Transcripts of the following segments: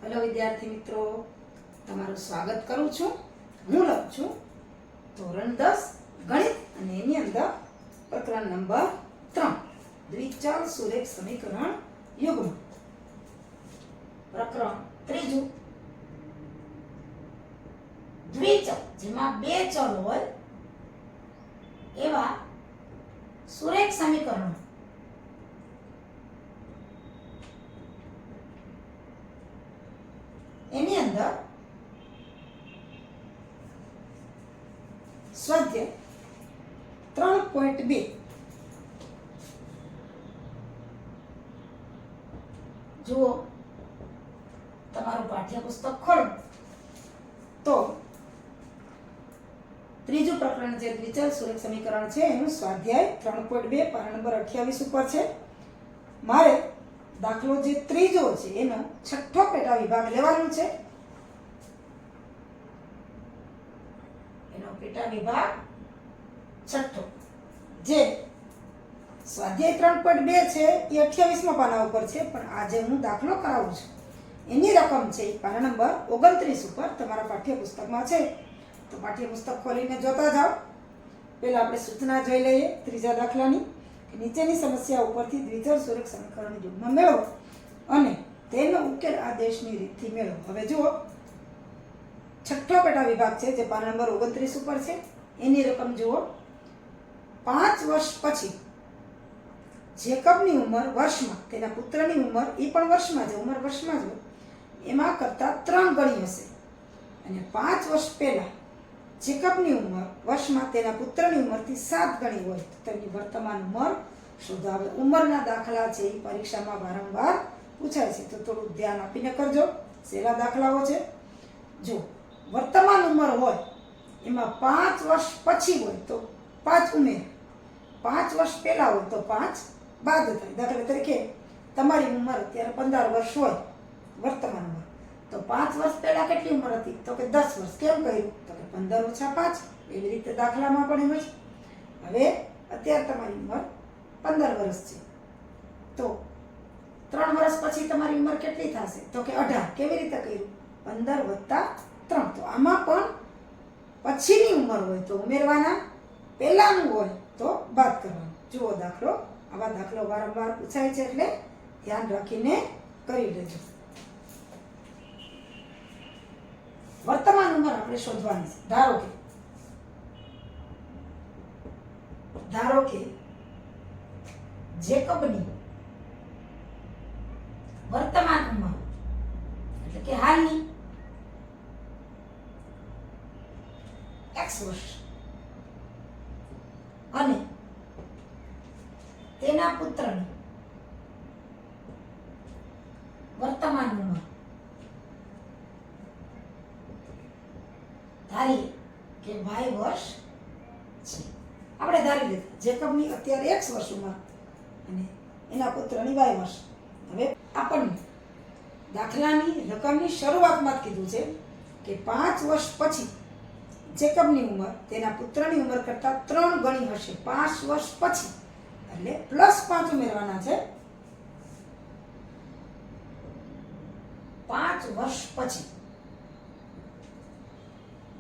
Hello विद्यार्थी मित्रों, तमाરું સ્વાગત કરું છું। હું લઉં છું ધોરણ 10 ગણિત અને એની અંદર પ્રકરણ નંબર 3 દ્વિચલ સુરેખ સમીકરણ યુગ્મ। પ્રકરણ ત્રીજું દ્વિચલ જેમાં બે ચલ હોય એવા સુરેખ સમીકરણો। એની અંદર સ્વાધ્યાય 3.2 જુઓ, તમારું પાઠ્યપુસ્તક ખોલો તો ત્રીજું પ્રકરણ જે દ્વિચલ સુરેખ સમીકરણ છે એનું સ્વાધ્યાય 3.2 પાના નંબર 28 ઉપર છે। મારે દાખલો જે ત્રીજો છે એનો છઠ્ઠો પેટા વિભાગ લેવાનો છે। એનો પેટા વિભાગ છઠ્ઠો જે સ્વાધ્યાય 3.2 છે એ 28મા પાના ઉપર છે, પણ આજે હું દાખલો કરાવું છું એની રકમ છે પાના નંબર 29 ઉપર તમારા પાઠ્યપુસ્તકમાં છે। તો પાઠ્યપુસ્તક ખોલીને જોતા જાઓ। પહેલા આપણે સૂચના જોઈ લઈએ ત્રીજા દાખલાની। નીચેની સમસ્યા ઉપરથી દ્વિચલ સુરેખ સમીકરણ યુગ્મ મેળવો અને તેનો ઉકેલ આદેશની રીતથી મેળવો। હવે જુઓ, છઠ્ઠો પેટા વિભાગ છે જે પાના નંબર 29 ઉપર છે એની રકમ જુઓ। 5 વર્ષ પછી જેકબની ઉંમર વર્ષમાં, તેના પુત્રની ઉંમર એ પણ વર્ષમાં જ, ઉંમર વર્ષમાં જ હોય એમાં કરતા 3 ગણી હશે, અને 5 વર્ષ પહેલા જેકબની ઉંમર વર્ષમાં તેના પુત્રની ઉંમરથી 7 ગણી હોય તો તેની વર્તમાન ઉંમર શોધો। હવે ઉંમરના દાખલા છે એ પરીક્ષામાં વારંવાર પૂછાય છે, તો થોડું ધ્યાન આપીને કરજો। સહેલા દાખલાઓ છે। જો વર્તમાન ઉંમર હોય એમાં 5 વર્ષ પછી હોય તો 5 ઉમેર, 5 વર્ષ પહેલા હોય તો 5 બાદ થાય। દાખલા તરીકે તમારી ઉંમર અત્યારે 15 વર્ષ હોય વર્તમાન ઉંમર, તો 5 વર્ષ પહેલા કેટલી ઉંમર હતી તો કે 10 વર્ષ। કેમ કહ્યું તો કે 15 ઓછા 5, એવી રીતે દાખલામાં પણ એમ જ। હવે અત્યારે તમારી ઉંમર 15 વર્ષ છે તો 3 વર્ષ પછી તમારી ઉંમર કેટલી થશે તો કે 18। કેવી રીતે કર્યું? 15 + 3। તો આમાં પણ પછીની ઉંમર હોય તો ઉમેરવાના, પહેલાનું હોય તો બાદ કરવાનું। જુઓ દાખલો, આવા દાખલો વારંવાર પૂછાય છે એટલે ધ્યાન રાખીને કરી લેજો। વર્તમાન ઉંમર આપણે શોધવાની છે। ધારો કે જેકબની વર્તમાન ઉંમર એટલે કે હાલની x વર્ષ અને તેના પુત્રની વર્તમાન ઉંમર ધારીએ કે y વર્ષ છે। આપણે ધારી લીધું જેકબની અત્યારે x વર્ષ ઉંમર અને એના પુત્રની y વર્ષ। હવે આપણને દાખલાની રકમની શરૂઆતમાં જ કીધું છે કે 5 વર્ષ પછી જેકબની ઉંમર તેના પુત્રની ઉંમર કરતાં 3 ગણી હશે। 5 વર્ષ પછી એટલે +5 ઉમેરવાના છે। 5 વર્ષ પછી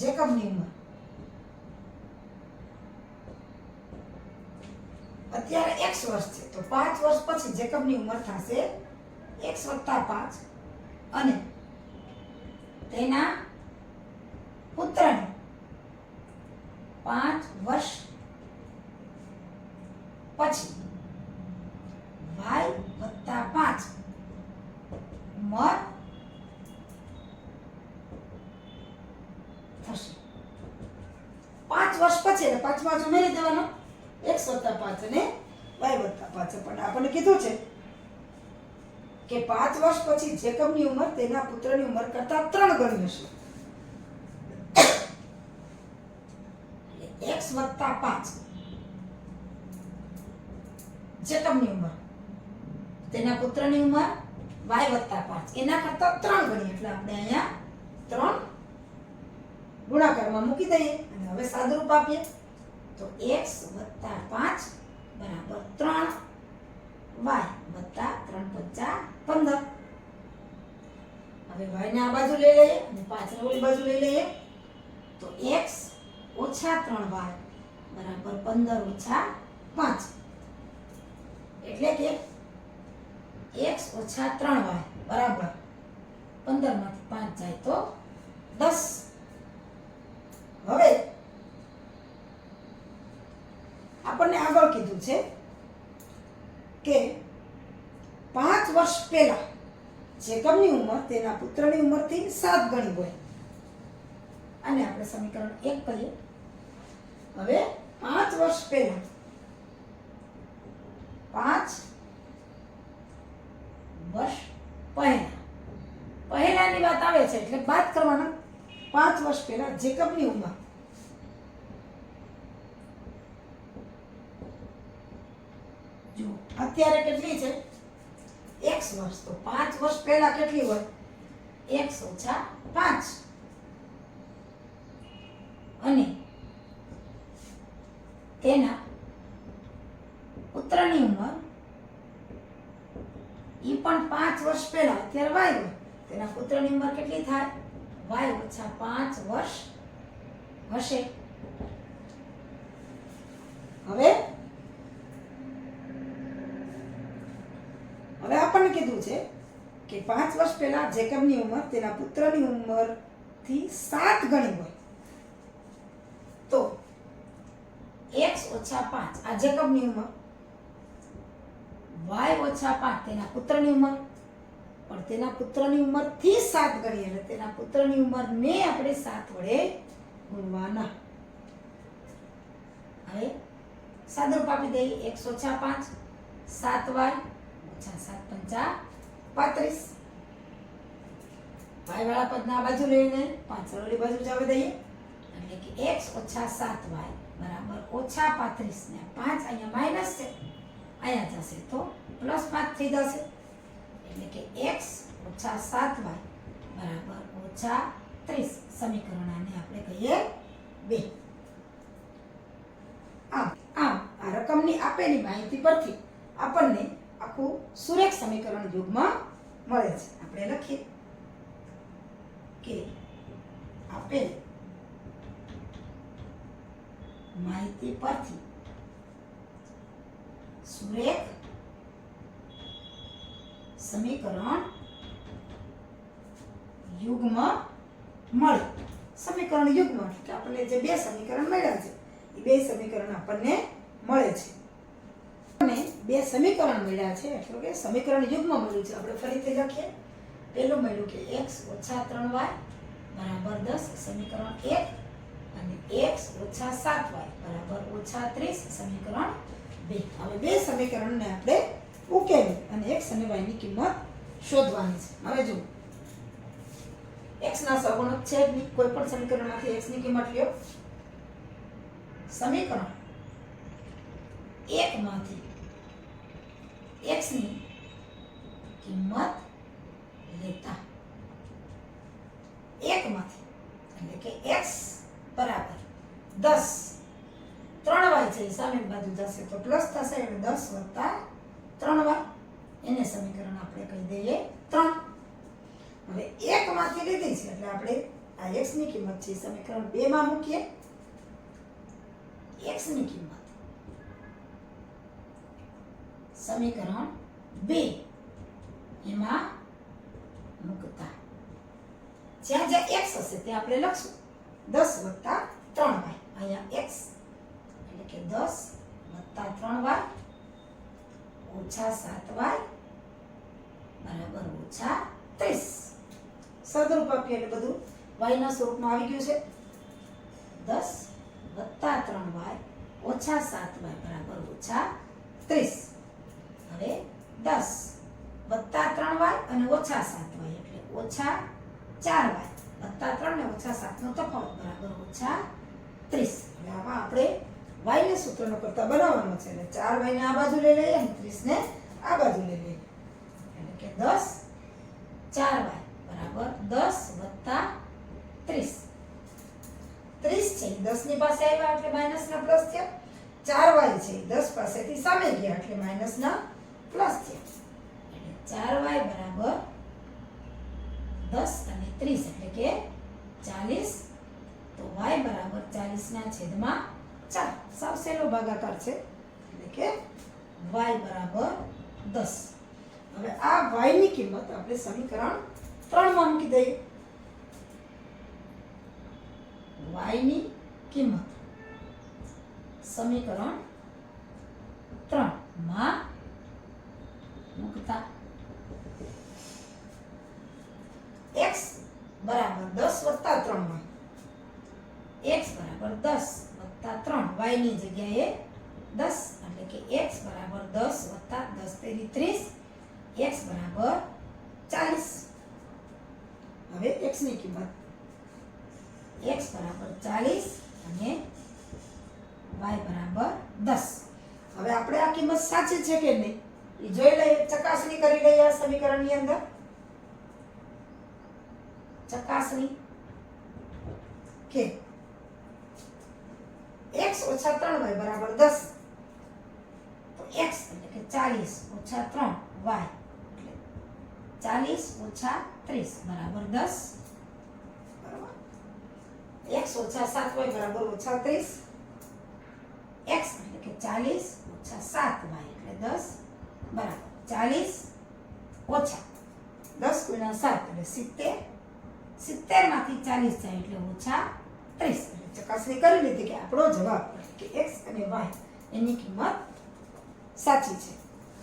જેકબની ઉંમર અત્યારે x વર્ષ છે તો 5 વર્ષ પછી જેકબની ઉંમર થશે x + 5 અને તેના પુત્રની 5 વર્ષ પછી y + 5 ઉંમર થશે। 5 વર્ષ પછી એટલે 5 ઉમેરી દેવાનો, x + 5 અને y + 5। પણ આપણને કીધું છે કે 5 વર્ષ પછી જેકબની ઉંમર તેના પુત્રની ઉંમર કરતાં 3 ગણી હશે। x + 5 જેકબની ઉંમર તેના પુત્રની ઉંમર y + 5 એના કરતાં 3 ગણી, એટલે આપણે અહીંયા 3 ગુણાકારમાં મૂકી દઈએ અને હવે સાદુરૂપ આપીએ તો x + 5 = 3 y + 3 × 5 = 15। હવે y ને આ બાજુ લઈ લઈએ અને 5 ને ઓલી બાજુ લઈ લઈએ તો x ઓછા 3y બરાબર 15 ઓછા 5 એટલે કે x ઓછા 3y બરાબર 15 માંથી 5 જાય તો 10. હવે આપણને આગળ કીધું છે કે 5 વર્ષ પહેલા જેકબની ઉંમર તેના પુત્રની ઉંમરથી 7 ગણી હોય. આને આપણે સમીકરણ 1 કહીએ. હવે 5 વર્ષ પહેલા 5 વર્ષ પહેલાની વાત આવે છે એટલે બાદ કરવાના. 5 વર્ષ પહેલા જેકબની ઉંમર જો અત્યારે કેટલી છે x વર્ષ, તો 5 વર્ષ પહેલા કેટલી હોય x ઓછા 5 અને તેના પુત્રની ઉંમર ઈ પણ 5 વર્ષ પહેલા અત્યારે y હોય, તેના પુત્રની ઉંમર કેટલી થાય y ઓછા 5 વર્ષ હશે. હવે આપણને કીધું છે કે 5 વર્ષ પહેલા જેકબની ઉંમર તેના પુત્રની ઉંમરથી 7 ગણી હોય તો x ઓછા 5 આ જેકબની ઉંમર, y ઓછા 5 તેના પુત્રની ઉંમર, પણ તેના પુત્રની ઉંમરથી 7 ગણીએ એટલે તેના પુત્રની ઉંમરને આપણે 7 વડે ગુણવાના. હવે સાદુરૂપ આપી દઈએ x ઓછા 5 7y ઓછા 7 પંચા 35. y વાળા પદને આ બાજુ લઈને 5 ઓલી બાજુ જવા દઈએ એટલે કે x ઓછા 7y બરાબર ઓછા 35 ને 5 અહીંયા માઈનસ છે અહીંયા જશે તો પ્લસ 5 થઈ જશે એટલે કે x ઓછા 7y બરાબર ઓછા 30. સમીકરણ આને આપણે કહીએ 2. આમ આ રકમની આપેલી માહિતી પરથી આપણને આખું સુરેખ સમીકરણ યુગમાં મળે છે. આપણે લખીએ કે આપેલ માહિતી પરથી સુરેખ સમીકરણ યુગમાં મળે. સમીકરણ યુગમાં એટલે આપણને જે બે સમીકરણ મળ્યા છે એ બે સમીકરણ આપણને મળે છે. અને બે સમીકરણ મળ્યા છે એટલે કે સમીકરણ યુગમાં મળ્યું છે. આપણે ફરીથી લખીએ. પહેલું મળ્યું કે x ઓછા 3y બરાબર 10 સમીકરણ 1 અને x ઓછા 7y બરાબર ઓછા 30 સમીકરણ 2. હવે બે સમીકરણને આપણે ઉકેલી અને x અને y ની કિંમત શોધવાની છે. હવે જુઓ x ના સહગુણક છે જ નહીં, કોઈ પણ સમીકરણમાંથી x ની કિંમત લ્યો. સમીકરણ 1 માંથી x ની કિંમત લેતા 1 માંથી એટલે કે x બરાબર 10 3y છે સામે બાજુ જશે તો પ્લસ થશે એટલે 10 વત્તા 3y એને સમીકરણ આપણે કહી દઈએ 3. હવે 1 માંથી લીધી છે એટલે આપણે આ x ની કિંમત છે સમીકરણ 2 માં મૂકીએ. x ની કિંમત સમીકરણ 2 એમાં મૂકતા જ્યાં જ્યાં x હશે તે આપણે લખશું 10 વત્તા 3y. અહીંયા x એટલે કે 10 વત્તા 3y ઓછા 7y બરાબર ઓછા 30. સદરૂપ આપીએ એટલે બધું y ના સ્વરૂપમાં આવી ગયું છે. 10 વત્તા 3y ઓછા 7y બરાબર ઓછા 30. હવે 10 વત્તા 3y અને ઓછા 7y એટલે ઓછા 4y વત્તા 3 ને ઓછા 7 નો તફાવત બરાબર ઓછા 30. એટલે આમાં આપણે y ને સૂત્રનો કરતા બનાવવાનો છે એટલે 4y ને આ બાજુ લઈ લઈએ અને 30 ને આ બાજુ લઈ લઈએ એટલે કે 10 4y બરાબર 10 વત્તા 30. 30 છે 10 ની પાસે આવ્યા એટલે માઈનસ ના પ્લસ થયા. 4y છે 10 પાસેથી સામે ગયા એટલે માઈનસ ના પ્લસ થયા એટલે 4y બરાબર 10 10 અને 30 એટલે કે 40. તો y બરાબર 40 ના છેદમાં 4. સાવ સહેલો ભાગાકાર છે એટલે કે y બરાબર 10. હવે આ y ની કિંમત આપણે સમીકરણ 3 માં મૂકી દઈએ. y ની કિંમત સમીકરણ 3 માં મૂકતા x બરાબર 10 + 3 x બરાબર 10 + 3 y ની જગ્યાએ 10 એટલે કે x બરાબર 10 + 10 તેરી 30 x બરાબર 40. હવે x ની કિંમત x બરાબર 40 અને y બરાબર 10. હવે આપણે આ કિંમત સાચી છે કે નહીં એ જોઈ લઈએ, ચકાસણી કરી લઈએ. આ સમીકરણની અંદર ચકાસણી કે x - 3y બરાબર 10. તો x એટલે કે 40 - 3y એટલે 40 - 30 બરાબર 10. બરાબર. x - 7y બરાબર -30. x એટલે કે 40 - 7y એટલે 10 બરાબર 40 ઓછા 10 × 7 એટલે 70. 70 માંથી 40 જાય એટલે -30. એટલે ચકાસણી કરી લીધી કે આપણો જવાબ કે x અને y એની કિંમત સાચી છે.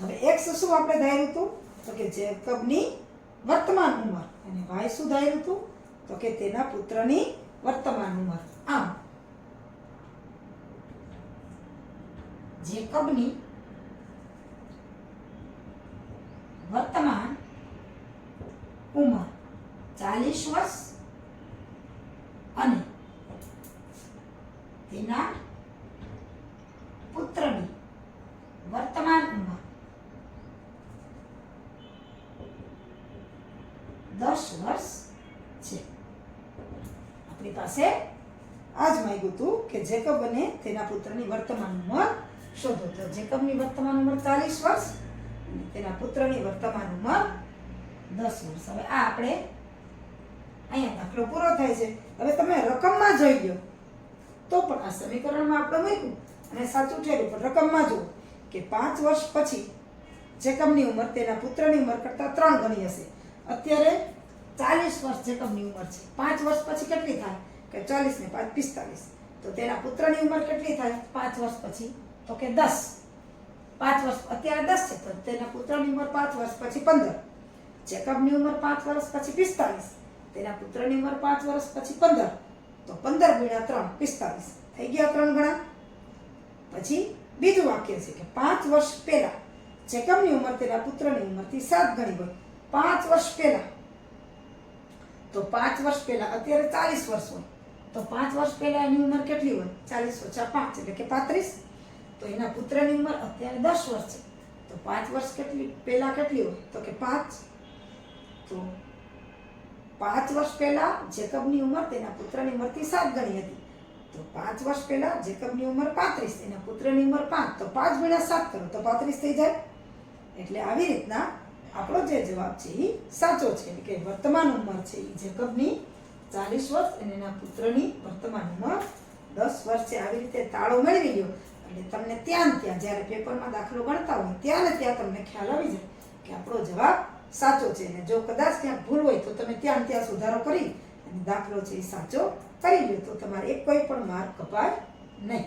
હવે x શું આપણે ધાર્યું હતું તો કે જેકબની વર્તમાન ઉંમર અને y શું ધાર્યું હતું તો કે તેના પુત્રની વર્તમાન ઉંમર. આમ જેકબની વર્તમાન ઉંમર 40 વર્ષ અને તેના પુત્રની વર્તમાન ઉંમર 10 વર્ષ છે. આપણી પાસે આજ માંગ્યું હતું કે જેકબ અને તેના પુત્રની વર્તમાન ઉંમર શોધો. તો જેકબની વર્તમાન ઉંમર 40 વર્ષ અને તેના પુત્રની વર્તમાન ઉંમર 10 વર્ષ. હવે આ આપણે અહીંયા દાખલો પૂરો થાય છે. હવે તમે રકમમાં જોઈ લો તો પણ આ સમીકરણમાં આપણે મૂક્યું અને સાચું ઠેર્યું, પણ રકમમાં જુઓ કે 5 વર્ષ પછી જેકબની ઉંમર તેના પુત્રની ઉંમર કરતાં 3 ગણી હશે. અત્યારે 40 વર્ષ જેકબની ઉંમર છે. 5 વર્ષ પછી કેટલી થાય કે 40 ને 5 45. તો તેના પુત્રની ઉંમર કેટલી થાય 5 વર્ષ પછી તો કે 10. 5 વર્ષ અત્યારે 10 છે તો તેના પુત્રની ઉંમર 5 વર્ષ પછી 15. જેકબની ઉંમર 5 વર્ષ પછી 45. તેના પુત્રની ઉંમર 5 વર્ષ પછી 15. તો 15 × 3 45 થઈ ગયા 3 ગણા. પછી બીજું વાક્ય છે કે 5 વર્ષ પહેલા જેકબની ઉંમર તેના પુત્રની ઉંમરથી 7 ગણી હોય. 5 વર્ષ પહેલા તો 5 વર્ષ પહેલા અત્યારે 40 વર્ષ હોય તો 5 વર્ષ પહેલા એની ઉંમર કેટલી હોય 40 - 5 એટલે કે 35. તો એના પુત્રની ઉંમર અત્યારે 10 વર્ષ છે તો 5 વર્ષ પહેલા કેટલી હોય તો કે 5. તો 5 વર્ષ પહેલા જેકબની ઉંમર તેના પુત્રની ઉંમરથી 7 ગણી હતી. તો 5 વર્ષ પહેલા જેકબની ઉંમર 35, એના પુત્રની ઉંમર 5. તો 5 × 7 કરો તો 35 થઈ જાય. એટલે આવી રીતના આપણો જે જવાબ છે એ સાચો છે. એટલે કે વર્તમાન ઉંમર છે એ જેકબની 40 વર્ષ અને એના પુત્રની વર્તમાન ઉંમર 10 વર્ષ છે. આવી રીતે તાળો મેળવી લ્યો એટલે તમને ત્યાં જ્યારે પેપરમાં દાખલો ગણતા હોય ત્યાં ને ત્યાં તમને ખ્યાલ આવી જાય કે આપણો જવાબ સાચો છે. અને જો કદાચ ક્યાંક ભૂલ હોય તો તમે ત્યાં સુધારો કરી અને દાખલો છે એ સાચો કરી લ્યો તો તમારે એક કોઈ પણ માર્ક કપાય નહીં.